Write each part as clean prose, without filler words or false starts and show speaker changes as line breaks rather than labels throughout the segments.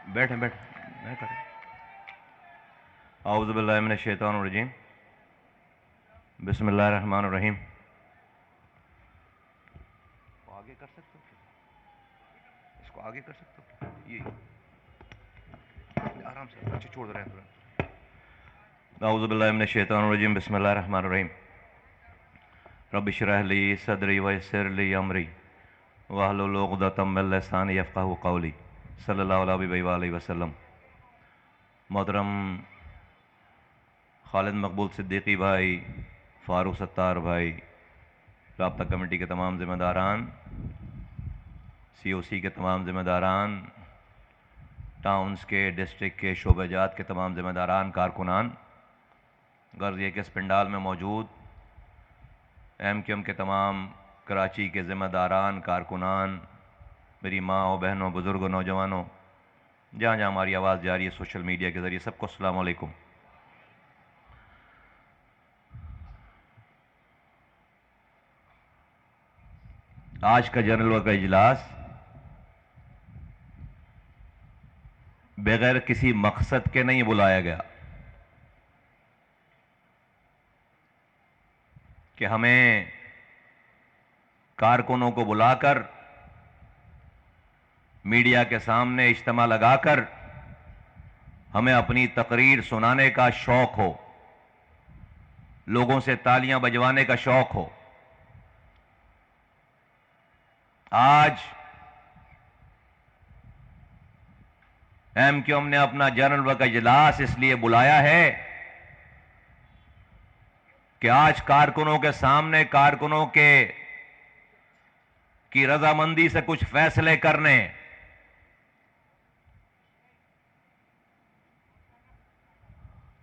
बैठे बैठे मैं करें। औज़ु बिल्लाहि मिनश शैतानिर रजीम, बिस्मिल्लाहिर रहमानिर रहीम। आगे कर सकते हो, इसको आगे कर सकते हो, ये आराम से अच्छे छोड़ रहे हैं। औज़ु बिल्लाहि मिनश शैतानिर रजीम, बिस्मिल्लाहिर रहमानिर रहीम। रब्बि इश्रह ली सदरी वयस्सिर ली अमरी वहलुल उक़दतम मिन लिसानी यफ़क़हू क़ौली। सल्लल्लाहु अलैहि वसल्लम। मोहतरम खालिद मकबूल सिद्दीकी भाई, फ़ारूक सत्तार भाई, राब्ता कमेटी के तमाम ज़िम्मेदारान, COC के तमाम ज़िम्मेदारान, टाउन्स के डिस्ट्रिक्ट के शोबेजात के तमाम ज़िम्मेदारान, कारकुनान, गर्ज़ ये कि इस पंडाल में मौजूद MQM के तमाम कराची के ज़िम्मेदारान, कारकुनान, मेरी माँ और बहनों, बुज़ुर्गों, नौजवानों, जहाँ जहाँ हमारी आवाज़ जा रही है सोशल मीडिया के ज़रिए, सबको अस्सलाम वालेकुम। आज का जनरल का इजलास बगैर किसी मकसद के नहीं बुलाया गया कि हमें कारकुनों को बुलाकर मीडिया के सामने इज्तिमा लगाकर हमें अपनी तकरीर सुनाने का शौक हो, लोगों से तालियां बजवाने का शौक हो। आज MQM ने अपना जनरल का इजलास इसलिए बुलाया है कि आज कारकुनों के सामने कारकुनों की रजामंदी से कुछ फैसले करने,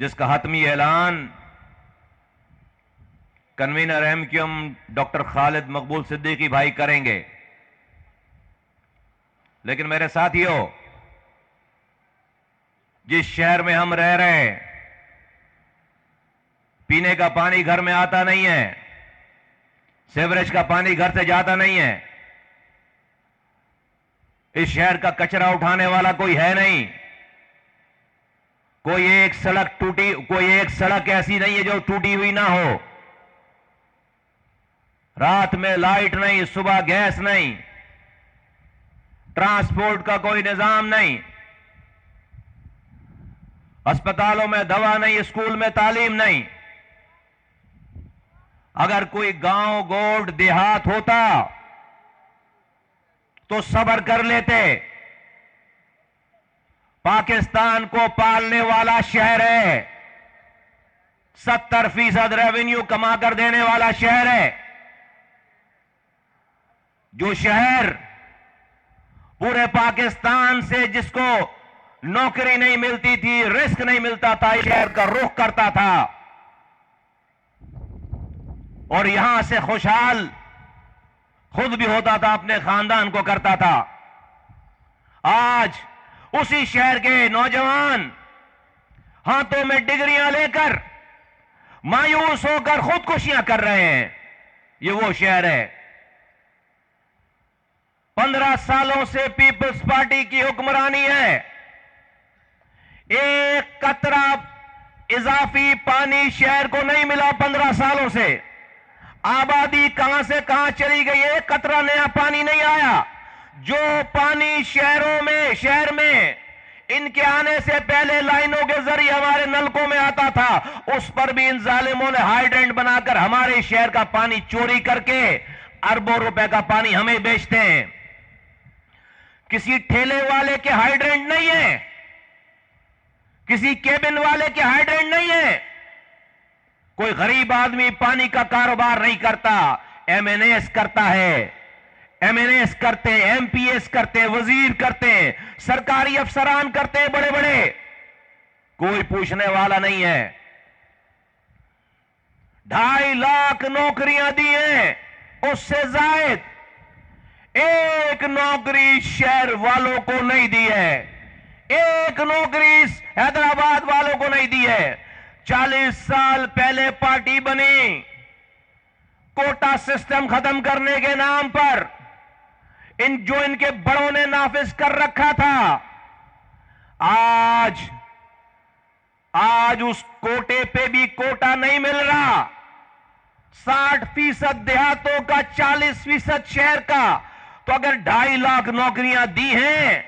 जिसका हतमी ऐलान कन्वीनर MQM डॉक्टर खालिद मकबूल सिद्दीकी भाई करेंगे। लेकिन मेरे साथियों, जिस शहर में हम रह रहे हैं, पीने का पानी घर में आता नहीं है, सीवरेज का पानी घर से जाता नहीं है, इस शहर का कचरा उठाने वाला कोई है नहीं, कोई एक सड़क ऐसी नहीं है जो टूटी हुई ना हो, रात में लाइट नहीं, सुबह गैस नहीं, ट्रांसपोर्ट का कोई निजाम नहीं, अस्पतालों में दवा नहीं, स्कूल में तालीम नहीं। अगर कोई गांव गोड देहात होता तो सब्र कर लेते। पाकिस्तान को पालने वाला शहर है, 70% रेवेन्यू कमा कर देने वाला शहर है, जो शहर पूरे पाकिस्तान से जिसको नौकरी नहीं मिलती थी, रिस्क नहीं मिलता था, इस शहर का रुख करता था और यहां से खुशहाल खुद भी होता था, अपने खानदान को करता था। आज उसी शहर के नौजवान हाथों में डिग्रियां लेकर मायूस होकर खुदकुशियां कर रहे हैं। ये वो शहर है। 15 सालों से पीपल्स पार्टी की हुक्मरानी है। एक कतरा इजाफी पानी शहर को नहीं मिला 15 सालों से। आबादी कहां से कहां चली गई है, एक कतरा नया पानी नहीं आया। जो पानी शहर में इनके आने से पहले लाइनों के जरिए हमारे नलकों में आता था, उस पर भी इन जालिमों ने हाइड्रेंट बनाकर हमारे शहर का पानी चोरी करके अरबों रुपए का पानी हमें बेचते हैं। किसी ठेले वाले के हाइड्रेंट नहीं है, किसी केबिन वाले के हाइड्रेंट नहीं है। कोई गरीब आदमी पानी का कारोबार नहीं करता, MNS करता है। MNS करते हैं, MPS करते हैं, वजीर करते हैं, सरकारी अफसरान करते हैं, बड़े बड़े। कोई पूछने वाला नहीं है। 2.5 लाख नौकरियां दी हैं, उससे जायद एक नौकरी शहर वालों को नहीं दी है, एक नौकरी हैदराबाद वालों को नहीं दी है। 40 साल पहले पार्टी बनी, कोटा सिस्टम खत्म करने के नाम पर जो इनके बड़ों ने नाफिज कर रखा था, आज उस कोटे पे भी कोटा नहीं मिल रहा। 60% देहातों का, 40% शहर का। तो अगर 2.5 लाख नौकरियां दी हैं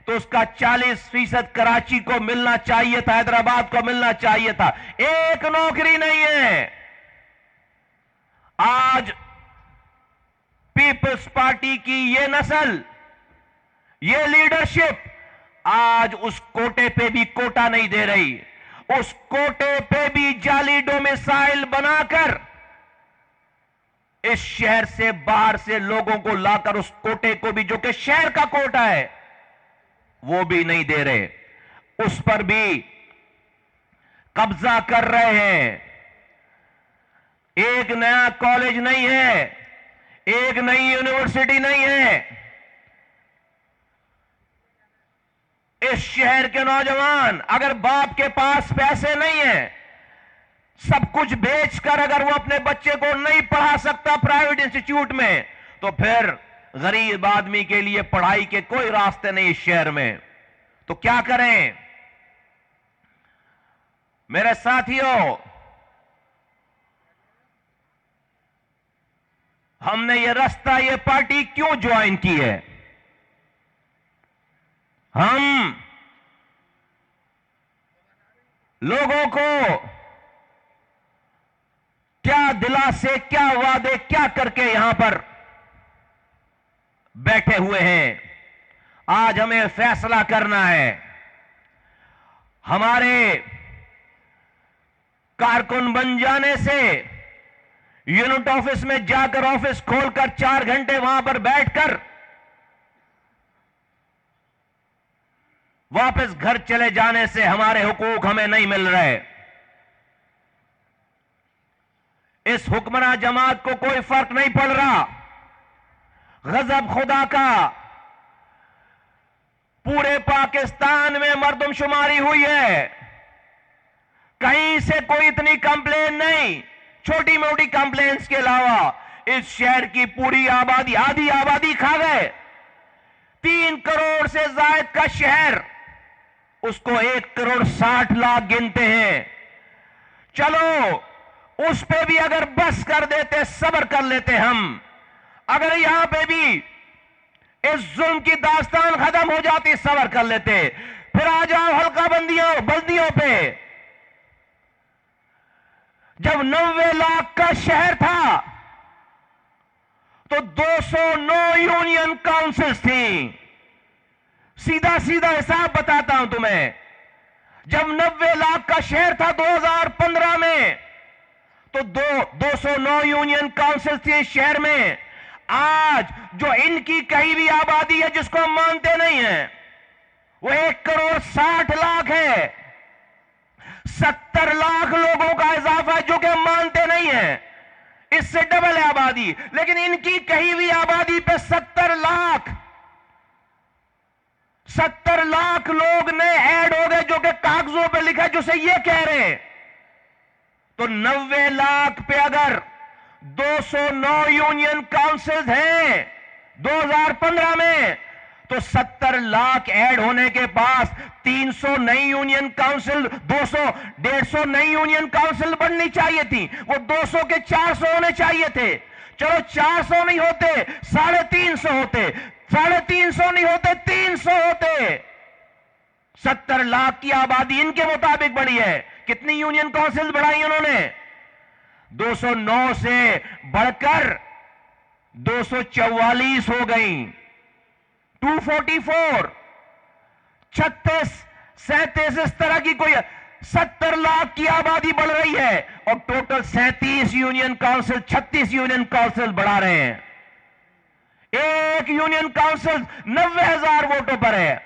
तो उसका 40% कराची को मिलना चाहिए था, हैदराबाद को मिलना चाहिए था। एक नौकरी नहीं है। आज पीपल्स पार्टी की ये नस्ल, ये लीडरशिप आज उस कोटे पे भी कोटा नहीं दे रही। उस कोटे पे भी जाली डोमिसाइल बनाकर इस शहर से बाहर से लोगों को लाकर उस कोटे को भी, जो कि शहर का कोटा है, वो भी नहीं दे रहे। उस पर भी कब्जा कर रहे हैं। एक नया कॉलेज नहीं है, एक नई यूनिवर्सिटी नहीं है। इस शहर के नौजवान, अगर बाप के पास पैसे नहीं है, सब कुछ बेचकर अगर वो अपने बच्चे को नहीं पढ़ा सकता प्राइवेट इंस्टीट्यूट में, तो फिर गरीब आदमी के लिए पढ़ाई के कोई रास्ते नहीं इस शहर में। तो क्या करें मेरे साथियों? हमने ये रास्ता, ये पार्टी क्यों ज्वाइन की है? हम लोगों को क्या दिलासे, क्या वादे, क्या करके यहां पर बैठे हुए हैं। आज हमें फैसला करना है। हमारे कारकुन बन जाने से यूनिट ऑफिस में जाकर, ऑफिस खोलकर 4 घंटे वहां पर बैठकर वापस घर चले जाने से हमारे हुकूक हमें नहीं मिल रहे। इस हुक्मरान जमात को कोई फर्क नहीं पड़ रहा। गजब खुदा का पूरे पाकिस्तान में मर्दमशुमारी हुई है, कहीं से कोई इतनी कंप्लेन नहीं। छोटी मोटी कंप्लेंट्स के अलावा इस शहर की पूरी आबादी, आधी आबादी खा गए। 3 करोड़ से ज्यादा का शहर, उसको 1 करोड़ 60 लाख गिनते हैं। चलो उस पे भी अगर बस कर देते, सब्र कर लेते हम, अगर यहां पे भी इस जुल्म की दास्तान खत्म हो जाती, सब्र कर लेते। फिर आ जाओ हल्का बल्दियों पे। जब 90 लाख का शहर था तो 209 यूनियन काउंसिल्स थी। सीधा सीधा हिसाब बताता हूं तुम्हें। जब 90 लाख का शहर था 2015 में, तो 209 यूनियन काउंसिल थी शहर में। आज जो इनकी कही हुई आबादी है, जिसको हम मानते नहीं है, वो 1 करोड़ 60 लाख है। 70 लाख लोगों का इजाफा है, जो कि हम मानते नहीं है। इससे डबल है आबादी। लेकिन इनकी कही हुई आबादी पे 70 लाख लोग नए ऐड हो गए, जो कि कागजों पे लिखा है, जो से ये कह रहे हैं। तो 90 लाख पे अगर 209 यूनियन काउंसिल हैं 2015 में, तो 70 लाख ऐड होने के पास 300 नई यूनियन काउंसिल, 150 नई यूनियन काउंसिल बननी चाहिए थी। वो 200 के 400 होने चाहिए थे। चलो 400 नहीं होते, 350 होते। 350 नहीं होते, 300 होते। 70 लाख की आबादी इनके मुताबिक बढ़ी है। कितनी यूनियन काउंसिल बढ़ाई उन्होंने? 209 से बढ़कर 244 हो गई, 244, 36, 37, इस तरह की कोई 70 लाख की आबादी बढ़ रही है और total 37 union council, 36 union council बढ़ा रहे हैं। एक यूनियन काउंसिल 90,000 वोटों पर है,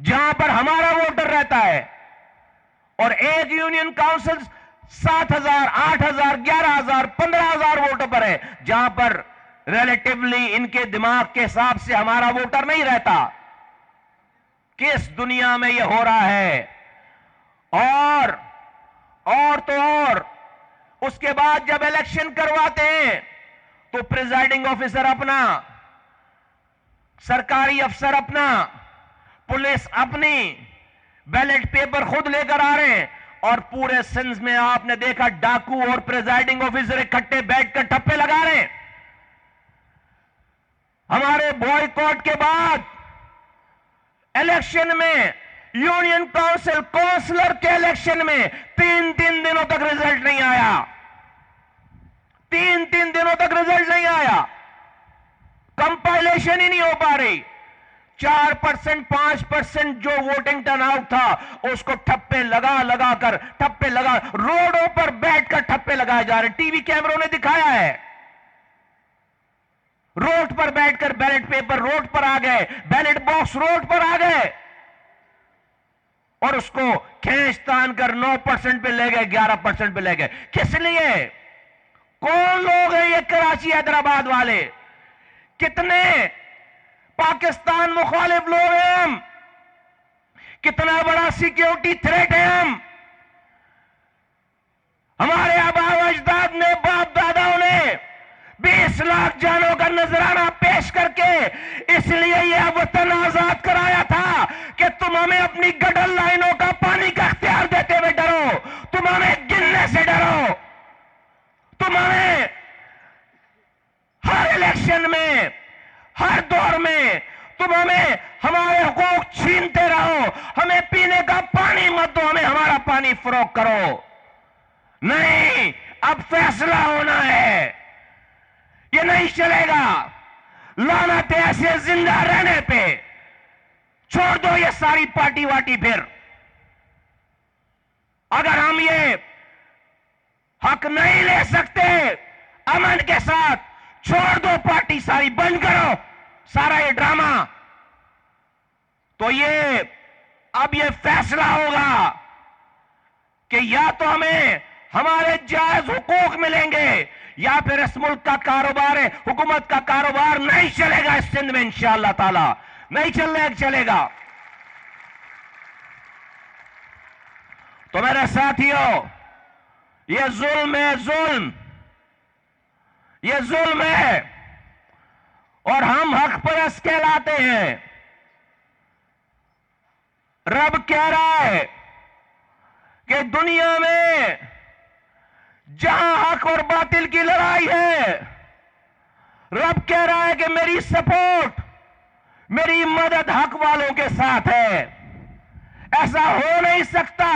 जहां पर हमारा वोटर रहता है, और एक यूनियन काउंसिल 7,000, 8,000, 11,000, 15,000 वोटों पर है, जहां पर रिलेटिवली इनके दिमाग के हिसाब से हमारा वोटर नहीं रहता। किस दुनिया में यह हो रहा है? और तो और, उसके बाद जब इलेक्शन करवाते हैं तो प्रिजाइडिंग ऑफिसर अपना, सरकारी अफसर अपना, पुलिस अपनी बैलेट पेपर खुद लेकर आ रहे हैं, और पूरे सिंध में आपने देखा डाकू और प्रिजाइडिंग ऑफिसर इकट्ठे बैठकर ठप्पे लगा रहे हैं। हमारे बॉयकॉट के बाद इलेक्शन में, यूनियन काउंसिल काउंसलर के इलेक्शन में 3-3 दिनों तक रिजल्ट नहीं आया। 3-3 दिनों तक रिजल्ट नहीं आया, कंपाइलेशन ही नहीं हो पा रही। 4% 5% जो वोटिंग टर्नआउट था उसको ठप्पे लगा रोडों पर बैठकर ठप्पे लगाए जा रहे। टीवी कैमरों ने दिखाया है, रोड पर बैठकर बैलेट पेपर रोड पर आ गए, बैलेट बॉक्स रोड पर आ गए, और उसको खींच तान कर 9% पे ले गए, 11% पे ले गए। किस लिए? कौन लोग हैं ये कराची हैदराबाद वाले? कितने पाकिस्तान मुखालिफ लोग हैं हम? कितना बड़ा सिक्योरिटी थ्रेट है हम? हमारे आबा अजदाद ने, बाप दादाओं ने 20 लाख जानों का नजराना पेश करके इसलिए यह वतन आजाद कराया था कि तुम हमें अपनी गडर लाइनों का पानी का अख्तियार देते हुए डरो, तुम हमें गिनने से डरो, तुम हमें हर इलेक्शन में, हर दौर में तुम हमें हमारे हुकूक छीनते रहो, हमें पीने का पानी मत दो, हमें हमारा पानी फरोख्त करो। नहीं, अब फैसला होना है, ये नहीं चलेगा। लानत है ऐसे जिंदा रहने पे। छोड़ दो ये सारी पार्टी वाटी। फिर अगर हम ये हक नहीं ले सकते अमन के साथ, छोड़ दो पार्टी सारी, बंद करो सारा ये ड्रामा। तो ये अब ये फैसला होगा कि या तो हमें हमारे जायज हुकूक मिलेंगे या फिर इस मुल्क का कारोबार है, हुकूमत का कारोबार नहीं चलेगा इस सिंध में इंशाअल्लाह ताला, नहीं चलेगा। तो मेरे साथियों, ये जुल्म है, ये जुल्म है, और हम हक परस्त कहलाते हैं। रब कह रहा है कि दुनिया में जहां हक और बातिल की लड़ाई है, रब कह रहा है कि मेरी सपोर्ट, मेरी मदद हक वालों के साथ है। ऐसा हो नहीं सकता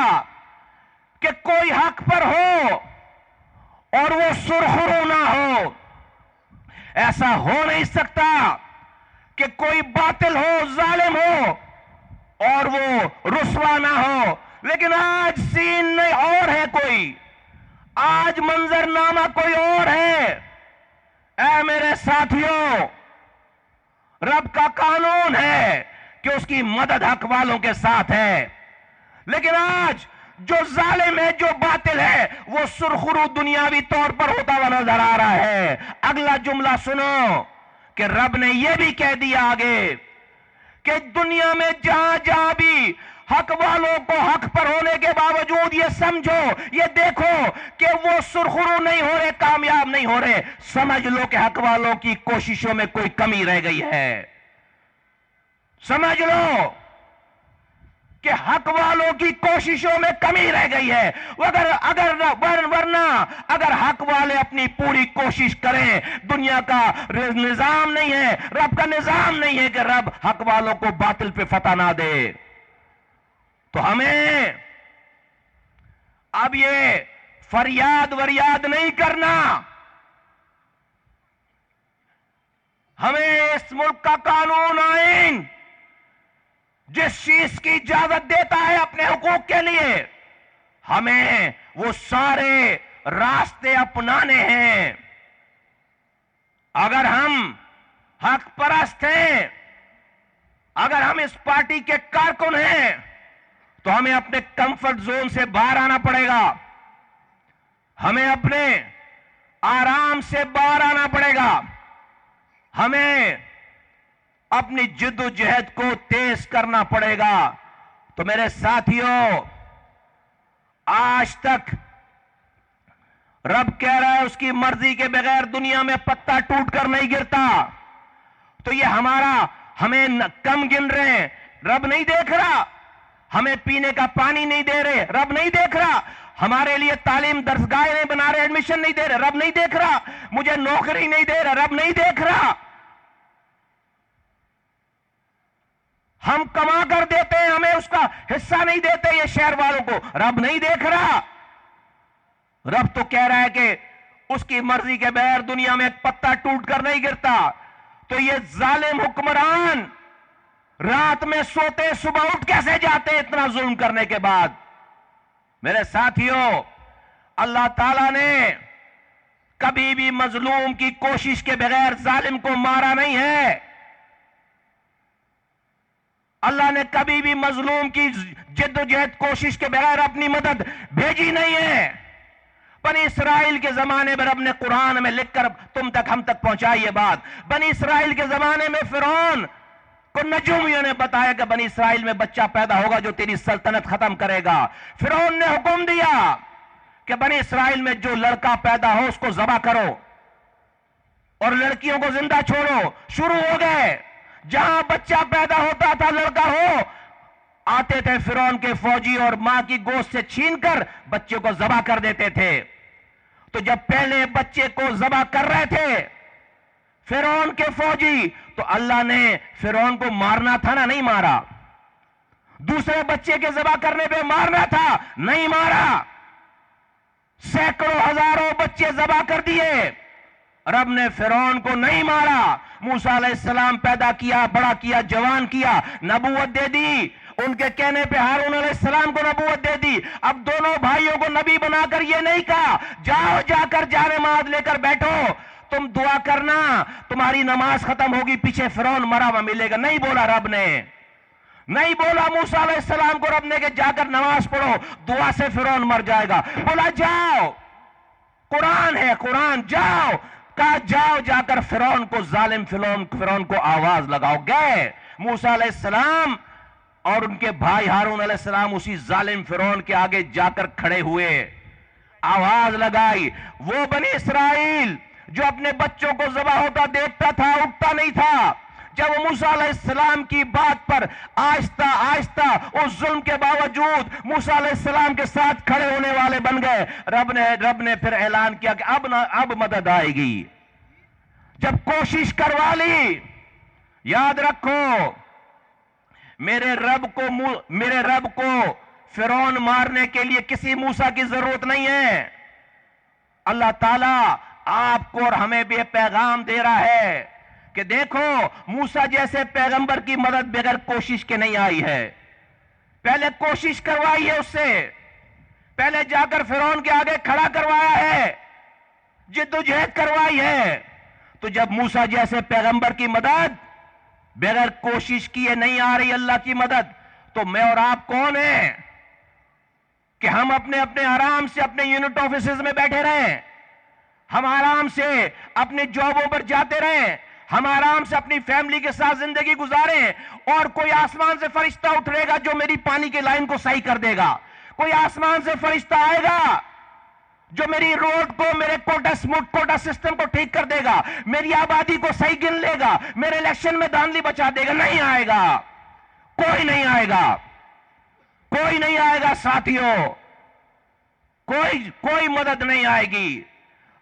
कि कोई हक पर हो और वो सुरखरू ना हो। ऐसा हो नहीं सकता कि कोई बातिल हो, जालिम हो और वो रुस्वा ना हो। लेकिन आज सीन नहीं और है, कोई आज मंजरनामा कोई और है। ऐ मेरे साथियों, रब का कानून है कि उसकी मदद हक वालों के साथ है, लेकिन आज जो जालिम है, जो बातिल है, वो सुरखरू दुनियावी तौर पर होता हुआ नजर आ रहा है। अगला जुमला सुनो कि रब ने यह भी कह दिया आगे कि दुनिया में जहां जहां भी हक वालों को हक पर होने के बावजूद ये समझो, ये देखो कि वो सुरखरू नहीं हो रहे, कामयाब नहीं हो रहे, समझ लो कि हक वालों की कोशिशों में कोई कमी रह गई है। समझ लो कि हक वालों की कोशिशों में कमी रह गई है। वरना अगर हक वाले अपनी पूरी कोशिश करें, दुनिया का निजाम नहीं है, रब का निजाम नहीं है कि रब हक वालों को बातिल पे फतह ना दे। तो हमें अब ये फरियाद वरियाद नहीं करना। हमें इस मुल्क का कानून, आईन जिस चीज की इजाजत देता है अपने हुकूक के लिए, हमें वो सारे रास्ते अपनाने हैं। अगर हम हक परस्त हैं, अगर हम इस पार्टी के कारकुन हैं, तो हमें अपने कंफर्ट जोन से बाहर आना पड़ेगा, हमें अपने आराम से बाहर आना पड़ेगा, हमें अपनी जिद्दोजहद को तेज करना पड़ेगा। तो मेरे साथियों, आज तक रब कह रहा है उसकी मर्जी के बगैर दुनिया में पत्ता टूटकर नहीं गिरता। तो ये हमें कम गिन रहे हैं, रब नहीं देख रहा। हमें पीने का पानी नहीं दे रहे, रब नहीं देख रहा। हमारे लिए तालीम दरसगाह नहीं बना रहे, एडमिशन नहीं दे रहे, रब नहीं देख रहा। मुझे नौकरी नहीं दे रहा, रब नहीं देख रहा। हम कमा कर देते हैं, हमें उसका हिस्सा नहीं देते ये शहर वालों को, रब नहीं देख रहा। रब तो कह रहा है कि उसकी मर्जी के बगैर दुनिया में एक पत्ता टूट कर नहीं गिरता। तो ये जालिम हुक्मरान रात में सोते सुबह उठ कैसे जाते इतना जुल्म करने के बाद। मेरे साथियों, अल्लाह ताला ने कभी भी मजलूम की कोशिश के बगैर जालिम को मारा नहीं है। अल्लाह ने कभी भी मजलूम की जिद्दोजहद कोशिश के बगैर अपनी मदद भेजी नहीं है। बनी इसराइल के जमाने में रब ने कुरान में लिखकर तुम तक हम तक पहुंचाई ये बात। बनी इसराइल के जमाने में फिरौन को नजूमियों ने बताया कि बनी इसराइल में बच्चा पैदा होगा जो तेरी सल्तनत खत्म करेगा। फिरौन ने हुक्म दिया कि बनी इसराइल में जो लड़का पैदा हो उसको ज़बह करो और लड़कियों को जिंदा छोड़ो। शुरू हो गए, जहां बच्चा पैदा होता था लड़का हो, आते थे फिरौन के फौजी और मां की गोश्त से छीनकर बच्चे को ज़बह कर देते थे। तो जब पहले बच्चे को ज़बह कर रहे थे फिरौन के फौजी, तो अल्लाह ने फिरौन को मारना था ना, नहीं मारा। दूसरे बच्चे के ज़बह करने पे मारना था, नहीं मारा। सैकड़ों हजारों बच्चे ज़बह कर दिए, रब ने फिरौन को नहीं मारा। मूसा अलैहिस्सलाम पैदा किया, बड़ा किया, जवान किया, नबूवत दे दी। उनके कहने पे हारून अलैहिस्सलाम को नबूवत दे दी। अब दोनों भाइयों को नबी बनाकर ये नहीं कहा जाओ जाकर जानेमाज लेकर बैठो, तुम दुआ करना, तुम्हारी नमाज खत्म होगी, पीछे फिरौन मरा हुआ मिलेगा। नहीं बोला रब ने, नहीं बोला मूसा अलैहिस्सलाम को रब ने कि जाकर नमाज पढ़ो, दुआ से फिरौन मर जाएगा। बोला जाओ, कुरान है, कुरान, जाओ। कहा जाओ जाकर फिरौन को, जालिम फिरौन को आवाज लगाओ। गए मूसा अलैहिस्सलाम और उनके भाई हारून अलैहिस्सलाम उसी जालिम फिरौन के आगे जाकर खड़े हुए, आवाज लगाई। वो बनी इसराइल जो अपने बच्चों को ज़बह होता देखता था, उठता नहीं था, जब वो मूसा अलैहिस्सलाम की बात पर आहिस्ता आहिस्ता उस जुल्म के बावजूद मूसा अलैहिस्सलाम के साथ खड़े होने वाले बन गए। रब ने फिर ऐलान किया कि अब मदद आएगी। जब कोशिश करवा ली, याद रखो, मेरे रब को फिरौन मारने के लिए किसी मूसा की जरूरत नहीं है। अल्लाह ताला आपको और हमें भी पैगाम दे रहा है कि देखो, मूसा जैसे पैगंबर की मदद बगैर कोशिश के नहीं आई है। पहले कोशिश करवाई है उससे, पहले जाकर फिरौन के आगे खड़ा करवाया है, जिद्दोजहद करवाई है। तो जब मूसा जैसे पैगंबर की मदद बगैर कोशिश किए नहीं आ रही अल्लाह की मदद, तो मैं और आप कौन हैं कि हम अपने अपने आराम से अपने यूनिट ऑफिसेज में बैठे रहें, हम आराम से अपनी जॉबों पर जाते रहें, हम आराम से अपनी फैमिली के साथ जिंदगी गुजारें और कोई आसमान से फरिश्ता उतरेगा जो मेरी पानी की लाइन को सही कर देगा। कोई आसमान से फरिश्ता आएगा जो मेरी रोड को, मेरे कोटा सिस्टम को ठीक कर देगा, मेरी आबादी को सही गिन लेगा, मेरे इलेक्शन में धांधली बचा देगा। नहीं आएगा, कोई नहीं आएगा, कोई नहीं आएगा साथियों, कोई मदद नहीं आएगी।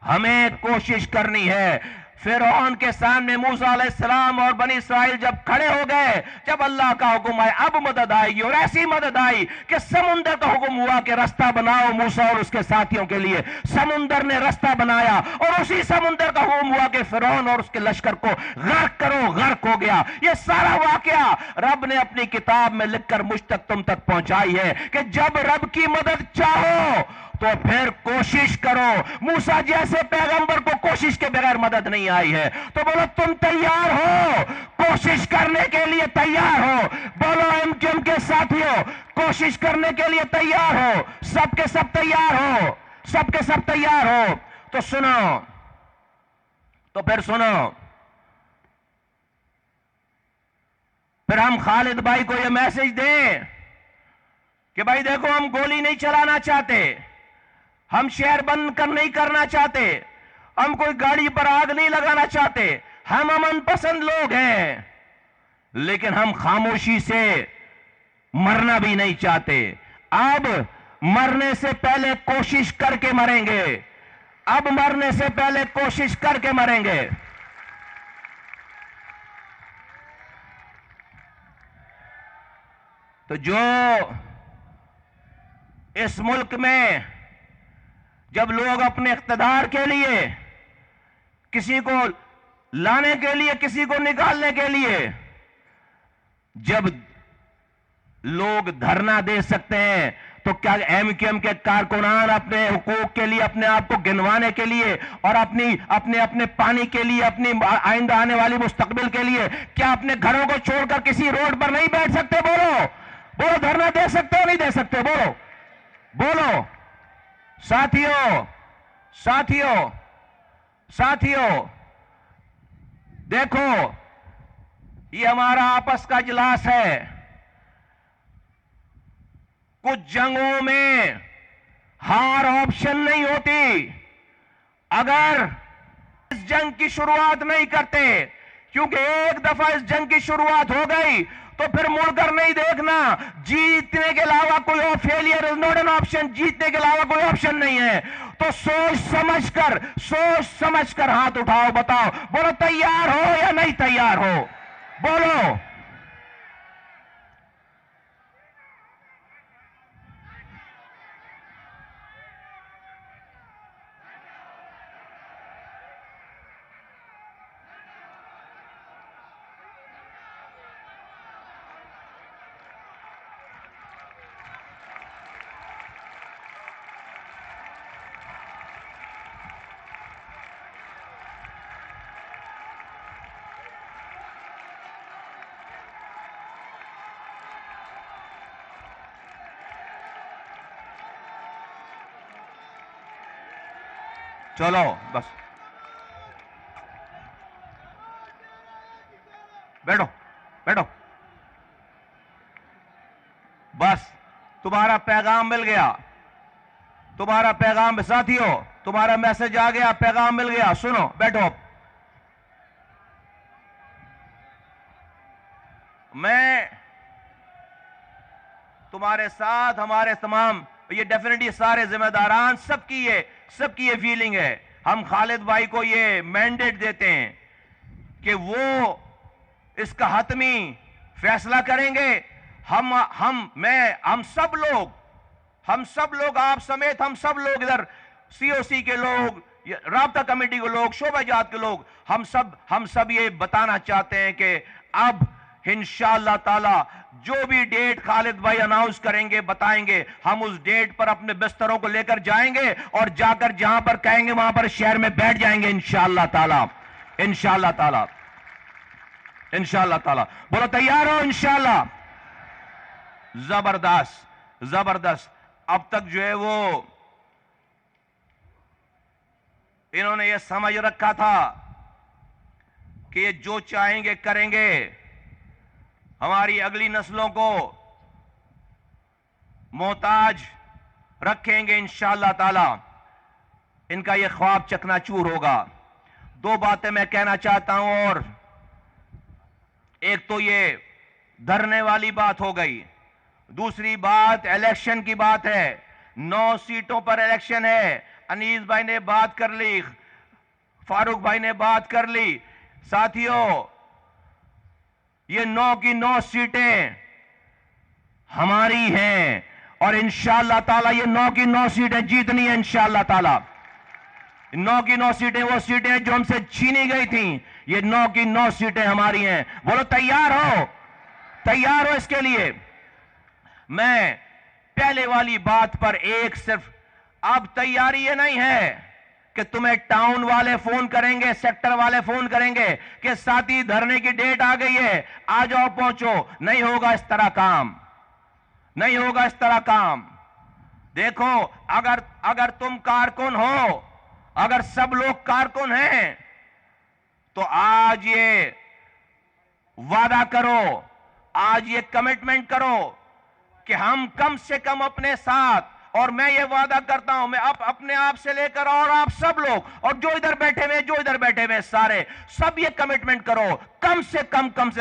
हमें कोशिश करनी है। फिरौन के सामने मूसा अलैहिस्सलाम और बनी इसराइल जब खड़े हो गए, जब अल्लाह का हुक्म आया अब मदद आएगी, और ऐसी मदद आई कि समुंदर का हुक्म हुआ कि रास्ता बनाओ मूसा और उसके साथियों के लिए। समुंदर ने रास्ता बनाया और उसी समुंदर का हुक्म हुआ कि फिरौन और उसके लश्कर को गर्क करो, गर्क हो गया। ये सारा वाकया रब ने अपनी किताब में लिखकर मुझ तक, तुम तक पहुंचाई है कि जब रब की मदद चाहो तो फिर कोशिश करो। मूसा जैसे पैगंबर को कोशिश के बगैर मदद नहीं आई है। तो बोलो तुम तैयार हो, कोशिश करने के लिए तैयार हो? बोलो एमक्यूएम के साथियों, कोशिश करने के लिए तैयार हो? सबके सब तैयार हो? सबके सब तैयार हो? तो सुनो, तो फिर सुनो, फिर हम खालिद भाई को यह मैसेज दें कि भाई देखो, हम गोली नहीं चलाना चाहते, हम शहर बंद कर नहीं करना चाहते, हम कोई गाड़ी पर आग नहीं लगाना चाहते, हम अमन पसंद लोग हैं, लेकिन हम खामोशी से मरना भी नहीं चाहते। अब मरने से पहले कोशिश करके मरेंगे। अब मरने से पहले कोशिश करके मरेंगे। तो जो इस मुल्क में जब लोग अपने इख्तिदार के लिए, किसी को लाने के लिए, किसी को निकालने के लिए, जब लोग धरना दे सकते हैं, तो क्या एमक्यूएम के कारकुनान अपने हुकूक के लिए, अपने आप को गिनवाने के लिए और अपने पानी के लिए, अपनी आइंदा आने वाली मुस्तकबिल के लिए, क्या अपने घरों को छोड़कर किसी रोड पर नहीं बैठ सकते? बोलो बोलो, धरना दे सकते हो नहीं दे सकते? बोलो बोलो। साथियों साथियों साथियों, देखो, ये हमारा आपस का इजलास है। कुछ जंगों में हार ऑप्शन नहीं होती। अगर इस जंग की शुरुआत नहीं करते, क्योंकि एक दफा इस जंग की शुरुआत हो गई तो फिर मुड़कर नहीं देखना। जीतने के अलावा कोई और, failure is not an option, जीतने के अलावा कोई ऑप्शन नहीं है। तो सोच समझकर हाथ उठाओ, बताओ, बोलो तैयार हो या नहीं तैयार हो? बोलो। चलो बस बैठो बैठो, बस तुम्हारा पैगाम मिल गया, तुम्हारा पैगाम। साथियों, तुम्हारा मैसेज आ गया, पैगाम मिल गया। सुनो, बैठो। मैं तुम्हारे साथ, हमारे तमाम, ये डेफिनेटली सारे जिम्मेदारान, सबकी ये फीलिंग है। हम खालिद भाई को ये मैंडेट देते हैं कि वो इसका हतमी फैसला करेंगे। हम सब लोग, आप समेत हम सब लोग, इधर सीओसी के लोग, राब्ता कमेटी के लोग, शोबाजात के लोग, हम सब ये बताना चाहते हैं कि अब इंशाअल्लाह ताला जो भी डेट खालिद भाई अनाउंस करेंगे, बताएंगे, हम उस डेट पर अपने बिस्तरों को लेकर जाएंगे और जाकर जहां पर कहेंगे वहां पर शहर में बैठ जाएंगे इंशाअल्लाह ताला, इंशाअल्लाह ताला, इंशाअल्लाह ताला। बोलो तैयार हो? इंशाअल्लाह। जबरदस्त जबरदस्त। अब तक जो है वो इन्होंने ये समझ रखा था कि ये जो चाहेंगे करेंगे, हमारी अगली नस्लों को मोहताज रखेंगे इंशाअल्लाह ताला। इनका ये ख्वाब चकनाचूर होगा। दो बातें मैं कहना चाहता हूं, और एक तो ये धरने वाली बात हो गई, दूसरी बात इलेक्शन की बात है। 9 सीटों पर इलेक्शन है। अनीस भाई ने बात कर ली, फारूक भाई ने बात कर ली। साथियों, ये 9 की 9 सीटें हमारी हैं और इंशाअल्लाह ताला ये 9 की 9 सीटें जीतनी है इंशाअल्लाह ताला। 9 की 9 सीटें वो सीटें जो हमसे छीनी गई थी, ये 9 की 9 सीटें हमारी हैं। बोलो तैयार हो? तैयार हो इसके लिए? मैं पहले वाली बात पर एक सिर्फ, अब तैयारी ये नहीं है कि तुम्हें टाउन वाले फोन करेंगे, सेक्टर वाले फोन करेंगे कि साथी धरने की डेट आ गई है, आ जाओ पहुंचो। नहीं होगा इस तरह काम, नहीं होगा इस तरह काम। देखो, अगर तुम कारकुन हो, अगर सब लोग कारकुन हैं, तो आज ये वादा करो, आज ये कमिटमेंट करो कि हम कम से कम अपने साथ और मैं ये वादा करता हूं, मैं अपने आप से लेकर और आप सब लोग और जो इधर बैठे हुए सारे, सब ये कमिटमेंट करो, कम से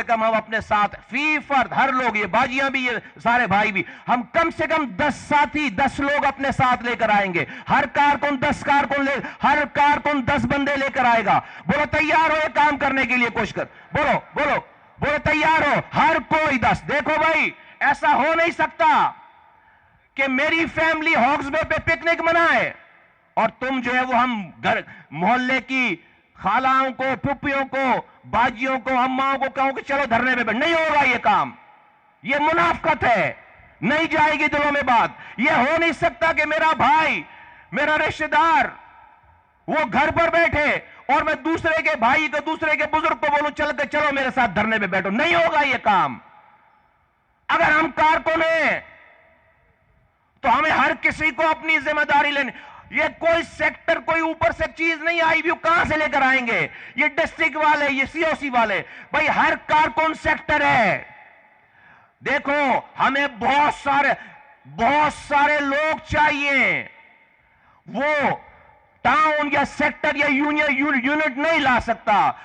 कम हम अपने साथ फी फर्द हर लोग, ये बाजियां भी, ये सारे भाई भी, हम कम से कम 10 साथी 10 लोग अपने साथ लेकर आएंगे। हर कारकुन 10 कारकुन हर कारकुन 10 बंदे लेकर आएगा। बोलो तैयार हो ये काम करने के लिए? कोशिश कर, बोलो बोलो बोलो तैयार हो? हर कोई 10। देखो भाई, ऐसा हो नहीं सकता कि मेरी फैमिली हॉक्स बे पे पिकनिक मनाए और तुम जो है वो हम घर मोहल्ले की खालाओं को, पुप्पियों को, बाजियों को, अम्माओं को कहो कि चलो धरने पे बैठ। नहीं होगा ये काम, ये मुनाफकत है, नहीं जाएगी दिलों में बात। ये हो नहीं सकता कि मेरा भाई, मेरा रिश्तेदार वो घर पर बैठे और मैं दूसरे के भाई को, दूसरे के बुजुर्ग को बोलूं चल के चलो मेरे साथ धरने पे बैठो। नहीं होगा ये काम। अगर हम कारकुन हैं तो हमें हर किसी को अपनी जिम्मेदारी लेनी। ये कोई सेक्टर, कोई ऊपर से चीज नहीं आई व्यू, कहां से लेकर आएंगे? ये डिस्ट्रिक्ट वाले, ये सीओसी वाले, भाई हर कारकुन सेक्टर है। देखो, हमें बहुत सारे लोग चाहिए। वो टाउन या सेक्टर या यूनिट नहीं ला सकता।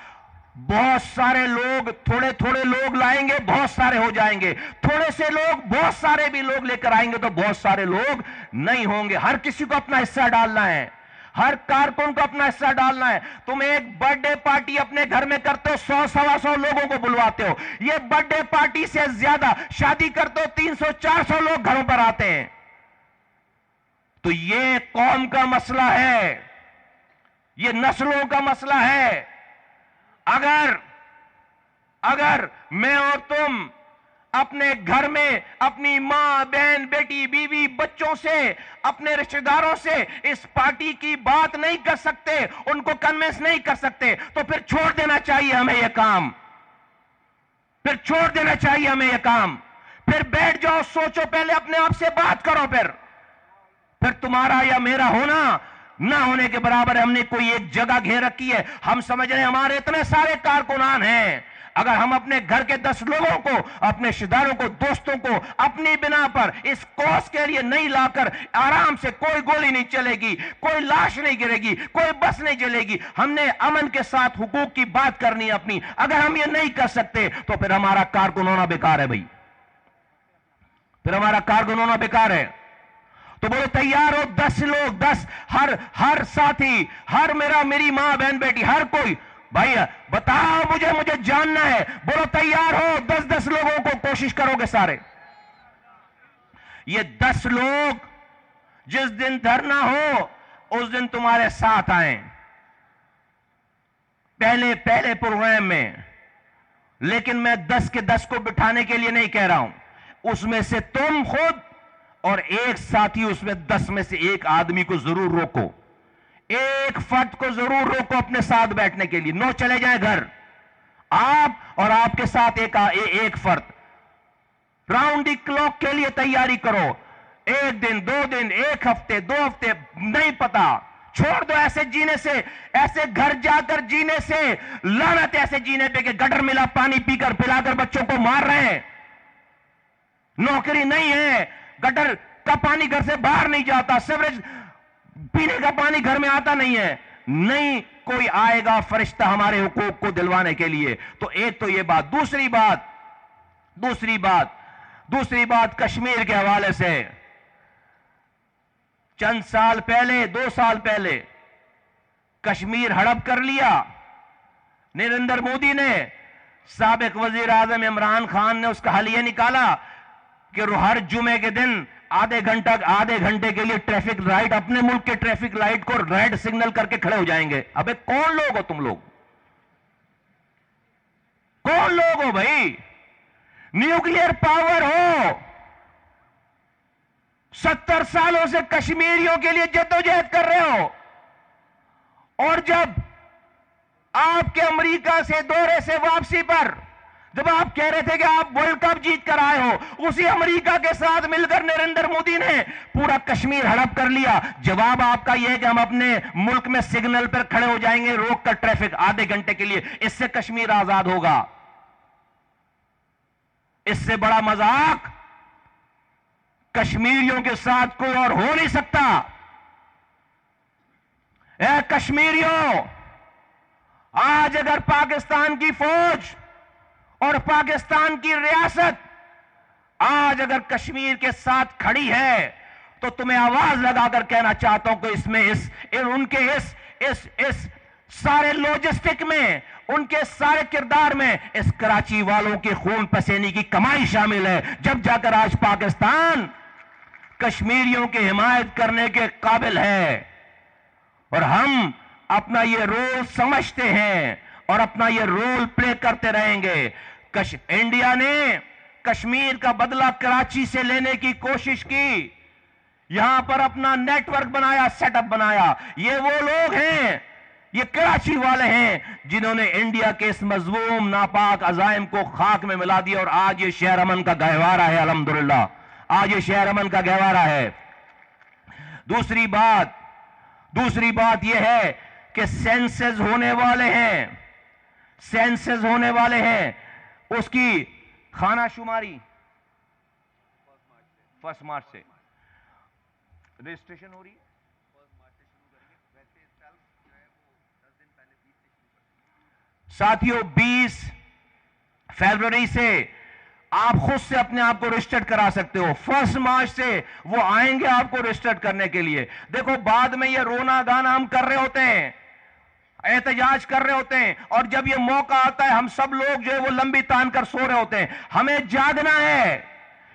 बहुत सारे लोग, थोड़े थोड़े लोग लाएंगे, बहुत सारे हो जाएंगे। थोड़े से लोग बहुत सारे भी लोग लेकर आएंगे तो बहुत सारे लोग नहीं होंगे। हर किसी को अपना हिस्सा डालना है, हर कारकुन को अपना हिस्सा डालना है। तुम एक बर्थडे पार्टी अपने घर में करते हो, 100-125 लोगों को बुलवाते हो। ये बर्थडे पार्टी से ज्यादा शादी करते हो, 300-400 लोग घरों पर आते हैं। तो ये कौम का मसला है, ये नस्लों का मसला है। अगर मैं और तुम अपने घर में अपनी मां, बहन, बेटी, बीवी, बच्चों से, अपने रिश्तेदारों से इस पार्टी की बात नहीं कर सकते, उनको कन्विंस नहीं कर सकते, तो फिर छोड़ देना चाहिए हमें यह काम। फिर छोड़ देना चाहिए हमें यह काम। फिर बैठ जाओ, सोचो, पहले अपने आप से बात करो। फिर तुम्हारा या मेरा होना ना होने के बराबर है। हमने कोई एक जगह घेर रखी है, हम समझ रहे हैं हमारे इतने सारे कारकुनान हैं। अगर हम अपने घर के 10 लोगों को, अपने रिश्तेदारों को, दोस्तों को अपनी बिना पर इस कॉज के लिए नहीं लाकर आराम से, कोई गोली नहीं चलेगी, कोई लाश नहीं गिरेगी, कोई बस नहीं जलेगी, हमने अमन के साथ हुकूक की बात करनी है अपनी। अगर हम ये नहीं कर सकते तो फिर हमारा कारकुन होना बेकार है भाई, फिर हमारा कारकुन होना बेकार है। तो बोलो तैयार हो? 10 लोग, 10, हर साथी, हर मेरी मां, बहन, बेटी, हर कोई। भाई बताओ, मुझे जानना है। बोलो तैयार हो? 10-10 लोगों को कोशिश करोगे सारे? ये 10 लोग जिस दिन धरना हो उस दिन तुम्हारे साथ आए, पहले प्रोग्राम में। लेकिन मैं 10 के 10 को बिठाने के लिए नहीं कह रहा हूं। उसमें से तुम खुद और एक साथी, उसमें 10 में से एक आदमी को जरूर रोको, एक फर्द को जरूर रोको अपने साथ बैठने के लिए। 9 चले जाए घर, आप और आपके साथ एक फर्द। राउंड द क्लॉक के लिए तैयारी करो। 1 दिन, 2 दिन, 1 हफ्ते, 2 हफ्ते, नहीं पता। छोड़ दो ऐसे जीने से, ऐसे घर जाकर जीने से। लानत ऐसे जीने पे कि गटर मिला पानी पीकर पिलाकर बच्चों को मार रहे हैं। नौकरी नहीं है, गटर का पानी घर से बाहर नहीं जाता, सीवरेज पीने का पानी घर में आता नहीं है। नहीं कोई आएगा फरिश्ता हमारे हुकूक को दिलवाने के लिए। तो एक तो ये बात। दूसरी बात कश्मीर के हवाले से। चंद साल पहले, 2 साल पहले कश्मीर हड़प कर लिया नरेंद्र मोदी ने। साबिक वजीर आजम इमरान खान ने उसका हल यह निकाला कि हर जुमे के दिन आधे घंटे के लिए ट्रैफिक लाइट, अपने मुल्क के ट्रैफिक लाइट को रेड सिग्नल करके खड़े हो जाएंगे। अबे कौन लोग हो तुम लोग? कौन लोग हो भाई? न्यूक्लियर पावर हो, 70 सालों से कश्मीरियों के लिए जद्दोजहद कर रहे हो, और जब आपके अमेरिका से दौरे से वापसी पर जब आप कह रहे थे कि आप वर्ल्ड कप जीत कर आए हो, उसी अमेरिका के साथ मिलकर नरेंद्र मोदी ने पूरा कश्मीर हड़प कर लिया। जवाब आपका यह है कि हम अपने मुल्क में सिग्नल पर खड़े हो जाएंगे रोक कर ट्रैफिक आधे घंटे के लिए, इससे कश्मीर आजाद होगा। इससे बड़ा मजाक कश्मीरियों के साथ कोई और हो नहीं सकता। ए कश्मीरियों, आज अगर पाकिस्तान की फौज और पाकिस्तान की रियासत आज अगर कश्मीर के साथ खड़ी है तो तुम्हें आवाज लगाकर कहना चाहता हूं कि इसमें उनके इस सारे लॉजिस्टिक में, उनके सारे किरदार में इस कराची वालों के खून पसीने की कमाई शामिल है। जब जाकर आज पाकिस्तान कश्मीरियों की हिमायत करने के काबिल है और हम अपना ये रोल समझते हैं और अपना ये रोल प्ले करते रहेंगे। इंडिया ने कश्मीर का बदला कराची से लेने की कोशिश की, यहां पर अपना नेटवर्क बनाया, सेटअप बनाया। ये वो लोग हैं, ये कराची वाले हैं जिन्होंने इंडिया के इस मजलूम नापाक अजाइम को खाक में मिला दिया और आज ये शहर अमन का गहवारा है। अल्हम्दुलिल्लाह, आज ये शहर अमन का गहवारा है। दूसरी बात यह है कि सेंसस होने वाले हैं, उसकी खाना शुमारी 1 मार्च से रजिस्ट्रेशन हो रही है। 1 मार्च से शुरू करेंगे, वैसे सेल्फ जो है वो 10 दिन पहले 20 से शुरू करेंगे। साथियों, 20 फरवरी से आप खुद से अपने आप को रजिस्टर्ड करा सकते हो। 1 मार्च से वो आएंगे आपको रजिस्टर्ड करने के लिए। देखो, बाद में ये रोना गाना हम कर रहे होते हैं, एहतजाज कर रहे होते हैं, और जब ये मौका आता है हम सब लोग जो है वो लंबी तान कर सो रहे होते हैं। हमें जागना है,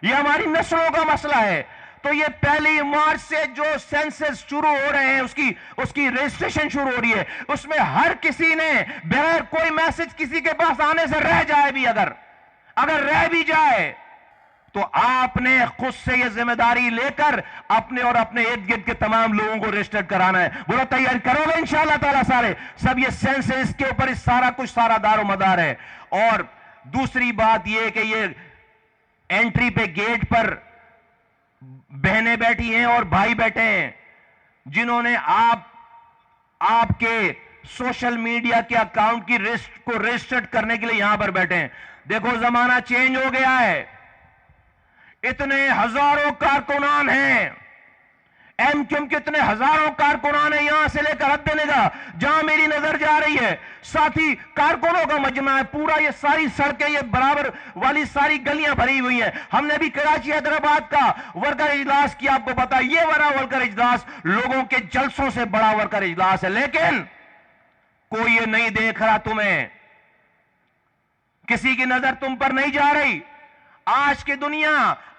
ये हमारी नस्लों का मसला है। तो ये 1 मार्च से जो सेंसस शुरू हो रहे हैं, उसकी रजिस्ट्रेशन शुरू हो रही है। उसमें हर किसी ने बगैर कोई मैसेज किसी के पास आने से रह जाए भी, अगर रह भी जाए तो आपने खुद से यह जिम्मेदारी लेकर अपने और अपने इर्द गिर्द के तमाम लोगों को रजिस्टर्ड कराना है। बोलो, तैयारी करोगे इंशाअल्लाह ताला सारे सब? ये सेंसस के ऊपर सारा दारो मदार है। और दूसरी बात यह कि ये एंट्री पे गेट पर बहनें बैठी हैं और भाई बैठे हैं जिन्होंने आपके सोशल मीडिया के अकाउंट को रजिस्टर्ड करने के लिए यहां पर बैठे हैं। देखो, जमाना चेंज हो गया है, इतने हजारों कारकुनान हैं, एमक्यूएम के इतने हजारों कारकुनान हैं यहां से लेकर हद निगाह जहां मेरी नजर जा रही है। साथी कारकुनों का मजमा है पूरा, ये सारी सड़कें, ये बराबर वाली सारी गलियां भरी हुई हैं। हमने भी कराची हैदराबाद का वर्कर इजलास किया, आपको पता है ये बड़ा वर्कर इजलास लोगों के जलसों से बड़ा वर्कर इजलास है, लेकिन कोई ये नहीं देख रहा तुम्हें, किसी की नजर तुम पर नहीं जा रही। आज की दुनिया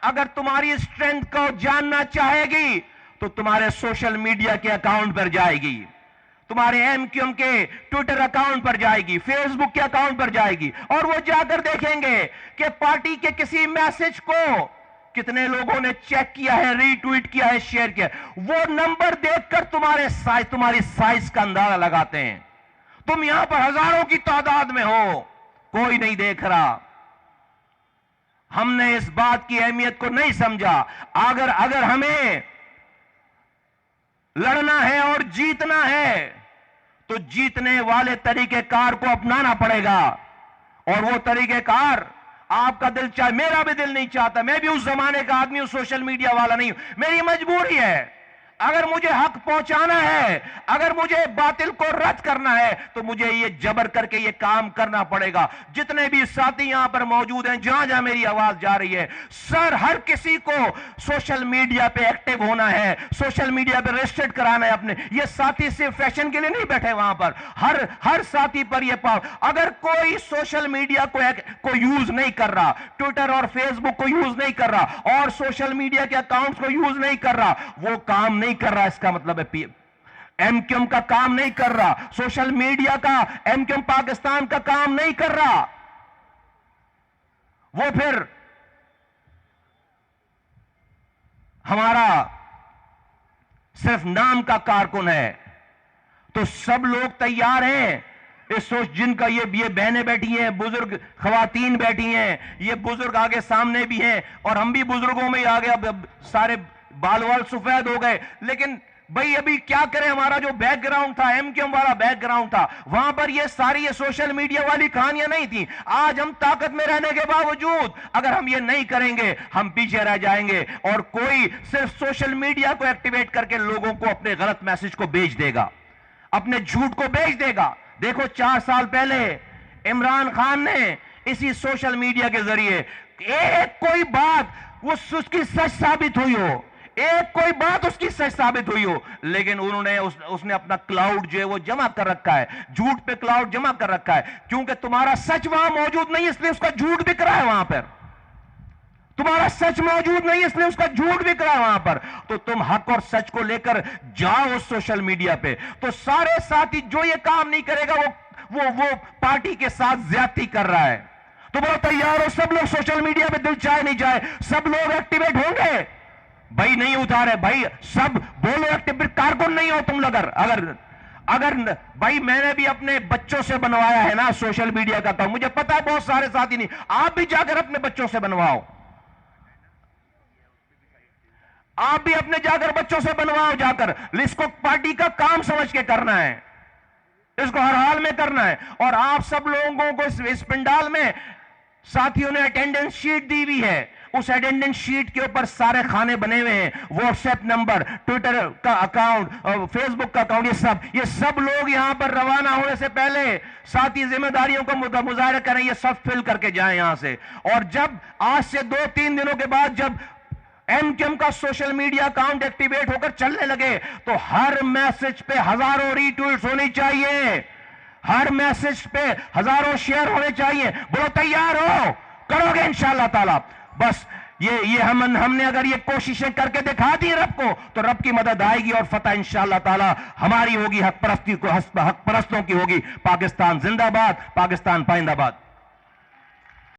अगर तुम्हारी स्ट्रेंथ को जानना चाहेगी तो तुम्हारे सोशल मीडिया के अकाउंट पर जाएगी, तुम्हारे एमक्यूएम के ट्विटर अकाउंट पर जाएगी, फेसबुक के अकाउंट पर जाएगी, और वो जाकर देखेंगे कि पार्टी के किसी मैसेज को कितने लोगों ने चेक किया है, रीट्वीट किया है, शेयर किया है। वो नंबर देखकर तुम्हारी साइज का अंदाजा लगाते हैं। तुम यहां पर हजारों की तादाद में हो, कोई नहीं देख रहा। हमने इस बात की अहमियत को नहीं समझा। अगर हमें लड़ना है और जीतना है तो जीतने वाले तरीकेकार को अपनाना पड़ेगा। और वो तरीकेकार आपका दिल चाहे, मेरा भी दिल नहीं चाहता, मैं भी उस जमाने का आदमी हूं, सोशल मीडिया वाला नहीं हूं। मेरी मजबूरी है, अगर मुझे हक पहुंचाना है, अगर मुझे बातिल को रद्द करना है तो मुझे ये जबर करके ये काम करना पड़ेगा। जितने भी साथी यहां पर मौजूद हैं, जहां जहां मेरी आवाज जा रही है, सर हर किसी को सोशल मीडिया पे एक्टिव होना है, सोशल मीडिया पे रजिस्टर्ड कराना है अपने। ये साथी सिर्फ फैशन के लिए नहीं बैठे वहां पर, हर साथी पर ये पावर। अगर कोई सोशल मीडिया को यूज नहीं कर रहा, ट्विटर और फेसबुक को यूज नहीं कर रहा और सोशल मीडिया के अकाउंट्स को यूज नहीं कर रहा, वो काम नहीं कर रहा, इसका मतलब है एमक्यूएम का काम नहीं कर रहा, सोशल मीडिया का एमक्यूएम पाकिस्तान का काम नहीं कर रहा। वो फिर हमारा सिर्फ नाम का कारकुन है। तो सब लोग तैयार हैं इस सोच, जिनका ये बहनें बैठी हैं, बुजुर्ग खवातीन बैठी हैं, ये बुजुर्ग आगे सामने भी हैं और हम भी बुजुर्गों में ही आ गए, अब सारे बाल वाल सफेद हो गए, लेकिन भाई अभी क्या करें, हमारा जो बैकग्राउंड था, एमक्यूएम वाला बैकग्राउंड था, वहां पर ये सारी ये सोशल मीडिया वाली कहानियां नहीं थी। आज हम ताकत में रहने के बावजूद अगर हम ये नहीं करेंगे, हम पीछे रह जाएंगे और कोई सिर्फ सोशल मीडिया को एक्टिवेट करके लोगों को अपने गलत मैसेज को भेज देगा, अपने झूठ को भेज देगा। देखो 4 साल पहले इमरान खान ने इसी सोशल मीडिया के जरिए एक कोई बात वो उसकी सच साबित हुई हो, एक कोई बात उसकी सच साबित हुई हो, लेकिन उन्होंने उसने अपना क्लाउड जो है वो जमा कर रखा है, झूठ पे क्लाउड जमा कर रखा है, क्योंकि तुम्हारा सच वहां मौजूद नहीं इसलिए उसका झूठ बिक रहा है वहां पर। तुम्हारा सच मौजूद नहीं इसलिए उसका झूठ बिक रहा है वहां पर। तो तुम हक और सच को लेकर जाओ उस सोशल मीडिया पे। तो सारे साथी जो ये काम नहीं करेगा वो पार्टी के साथ ज्यादती कर रहा है। तो बोलो तैयार हो सब लोग सोशल मीडिया पे, दिल चाहे नहीं चाहे सब लोग एक्टिवेट होंगे। भाई नहीं उतारे भाई, सब बोलो एक्टिवेट, कारकुन नहीं हो तुम लोग। अगर भाई मैंने भी अपने बच्चों से बनवाया है ना सोशल मीडिया का अकाउंट, मुझे पता है बहुत सारे साथी नहीं, आप भी जाकर अपने बच्चों से बनवाओ, आप भी अपने जाकर बच्चों से बनवाओ जाकर। इसको पार्टी का काम समझ के करना है, इसको हर हाल में करना है। और आप सब लोगों को इस पंडाल में साथियों ने अटेंडेंस शीट दी हुई है, उस अटेंडेंस शीट के ऊपर सारे खाने बने हुए हैं, व्हाट्सएप नंबर, ट्विटर का अकाउंट, फेसबुक का अकाउंट, ये सब लोग यहां पर रवाना होने से पहले साथी जिम्मेदारियों का मुजाहरा करें, ये सब फिल करके जाएं यहां से। और जब आज से 2-3 दिनों के बाद जब एमक्यूएम का सोशल मीडिया अकाउंट एक्टिवेट होकर चलने लगे तो हर मैसेज पे हजारों रीट्वीट्स होनी चाहिए, हर मैसेज पे हजारों शेयर होने चाहिए। बोलो तैयार हो, करोगे इंशाअल्लाह ताला। बस ये हमने अगर ये कोशिशें करके दिखा दी रब को, तो रब की मदद आएगी और फतह इंशाअल्लाह ताला हमारी होगी, हक परस्तों की होगी। पाकिस्तान जिंदाबाद, पाकिस्तान पाइंदाबाद।